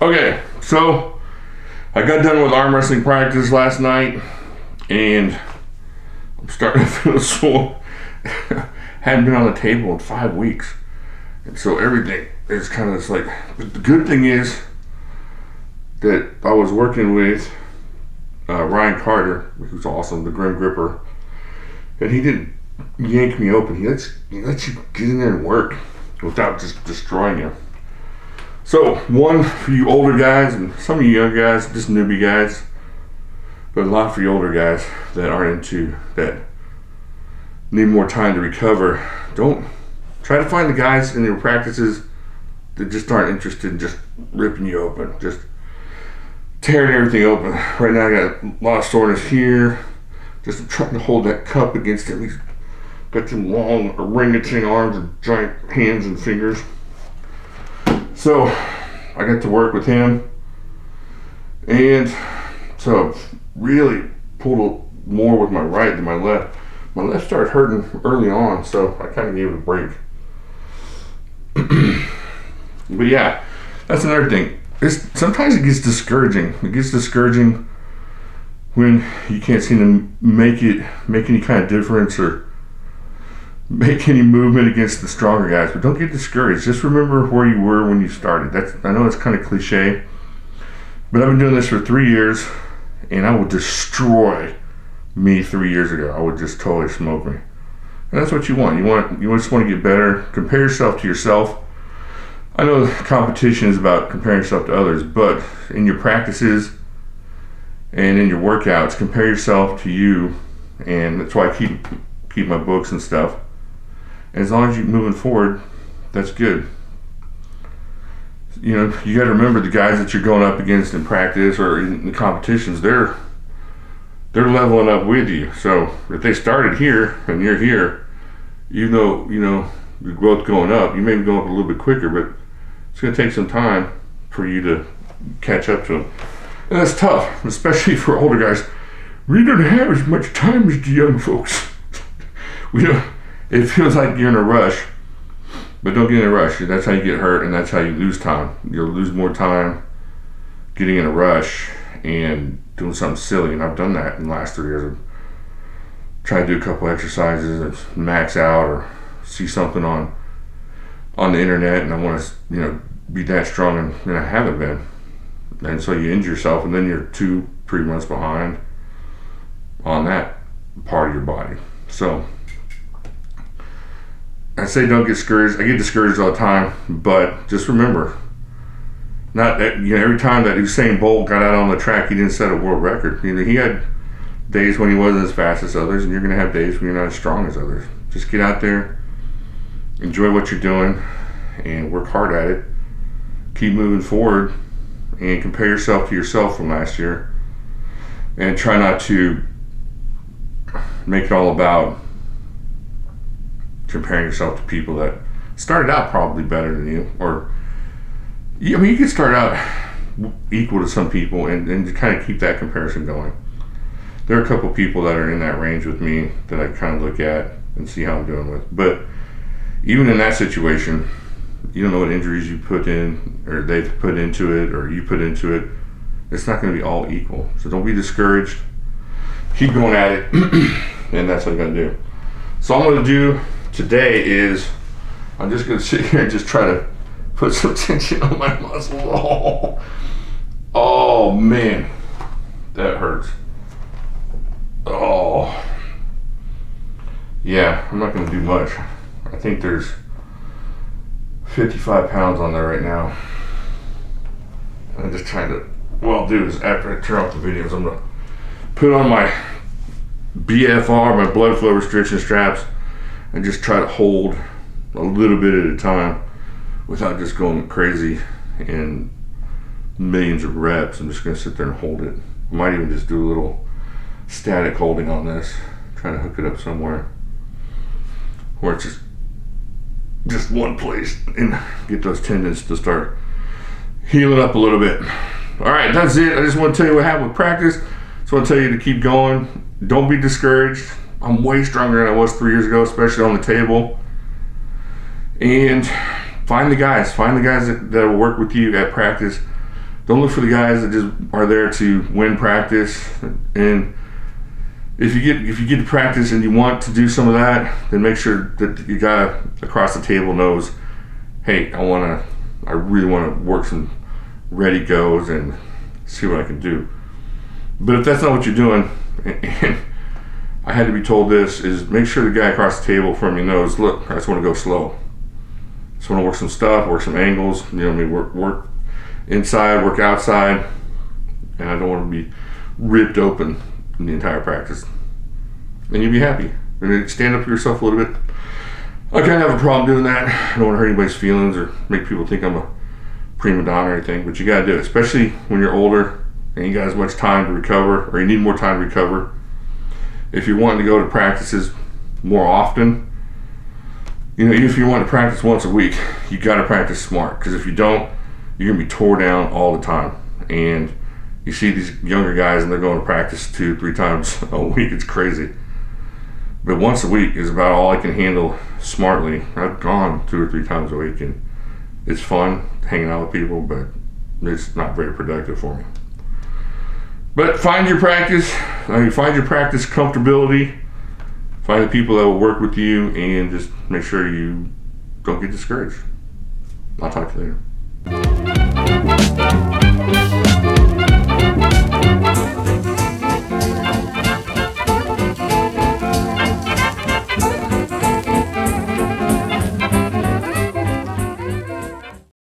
Okay, so I got done with arm wrestling practice last night, and I'm starting to feel sore. Hadn't been on the table in 5 weeks, and so everything is kind of just like. But the good thing is that I was working with Ryan Carter, who's awesome, the Grim Gripper, and he didn't yank me open. He lets you get in there and work without just destroying you. So, one for you older guys and some of you young guys, just newbie guys, but a lot for you older guys that need more time to recover. Don't try to find the guys in your practices that just aren't interested in just ripping you open, just tearing everything open. Right now I got a lot of soreness here, just trying to hold that cup against him. He's got some long orangutan arms and giant hands and fingers. So I got to work with him, and so really pulled more with my right than my left. My left started hurting early on, so I kind of gave it a break. But yeah, that's another thing. Sometimes it gets discouraging. It gets discouraging when you can't seem to make any kind of difference or make any movement against the stronger guys. But don't get discouraged. Just remember where you were when you started. I know it's kind of cliche, but I've been doing this for 3 years, and I would destroy me 3 years ago. I would just totally smoke me. And that's what you want. You just want to get better. Compare yourself to yourself. I know competition is about comparing yourself to others, but in your practices and in your workouts, compare yourself to you. And that's why I keep my books and stuff. And as long as you're moving forward, that's good. You know, you got to remember the guys that you're going up against in practice or in the competitions, they're leveling up with you. So if they started here and you're here, you know, you're both going up. You may be going up a little bit quicker, but it's going to take some time for you to catch up to them. And that's tough, especially for older guys. We don't have as much time as the young folks. It feels like you're in a rush, but don't get in a rush. That's how you get hurt, and that's how you lose time. You'll lose more time getting in a rush and doing something silly, and I've done that in the last 3 years. I've tried to do a couple exercises and max out or see something on the internet, and I want to be that strong, and I haven't been. And so you injure yourself, and then you're 2-3 months behind on that part of your body. So I say don't get discouraged. I get discouraged all the time, but just remember, every time that Usain Bolt got out on the track, he didn't set a world record. He had days when he wasn't as fast as others, and you're going to have days when you're not as strong as others. Just get out there, enjoy what you're doing, and work hard at it. Keep moving forward, and compare yourself to yourself from last year, and try not to make it all about comparing yourself to people that started out probably better than you, or you can start out equal to some people and to kind of keep that comparison going. There are a couple people that are in that range with me that I kind of look at and see how I'm doing with. But even in that situation, you don't know what injuries you put in, or they've put into it, or you put into it. It's not going to be all equal. So don't be discouraged. Keep going at it, and that's what I'm going to do. So all I'm going to do today is I'm just going to sit here and just try to put some tension on my muscles. Oh man, that hurts. Oh yeah, I'm not going to do much. I think there's 55 pounds on there right now. I'm just trying to, what I'll do is after I turn off the videos, I'm going to put on my BFR, my blood flow restriction straps, and just try to hold a little bit at a time without just going crazy in millions of reps. I'm just going to sit there and hold it. I might even just do a little static holding on this, trying to hook it up somewhere where it's just one place, and get those tendons to start healing up a little bit. All right, that's it. I just want to tell you what happened with practice. Just want to tell you to keep going. Don't be discouraged. I'm way stronger than I was 3 years ago, especially on the table. And find the guys that will work with you at practice. Don't look for the guys that just are there to win practice. And if you get to practice and you want to do some of that, then make sure that the guy across the table knows, hey, I really want to work some ready goes and see what I can do. But if that's not what you're doing, and I had to be told this, is make sure the guy across the table from you knows, look, I just want to go slow. Just want to work some stuff, work some angles, work inside, work outside, and I don't want to be ripped open in the entire practice. And you'll be happy. And then stand up for yourself a little bit. I kind of have a problem doing that. I don't want to hurt anybody's feelings or make people think I'm a prima donna or anything, but you got to do it, especially when you're older and you got as much time to recover, or you need more time to recover. If you're wanting to go to practices more often, even if you want to practice once a week, you got to practice smart, because if you don't, you're going to be tore down all the time. And you see these younger guys and they're going to practice 2-3 times a week. It's crazy. But once a week is about all I can handle smartly. I've gone 2 or 3 times a week, and it's fun hanging out with people, but it's not very productive for me. But find your practice comfortability. Find the people that will work with you, and just make sure you don't get discouraged. I'll talk to you later.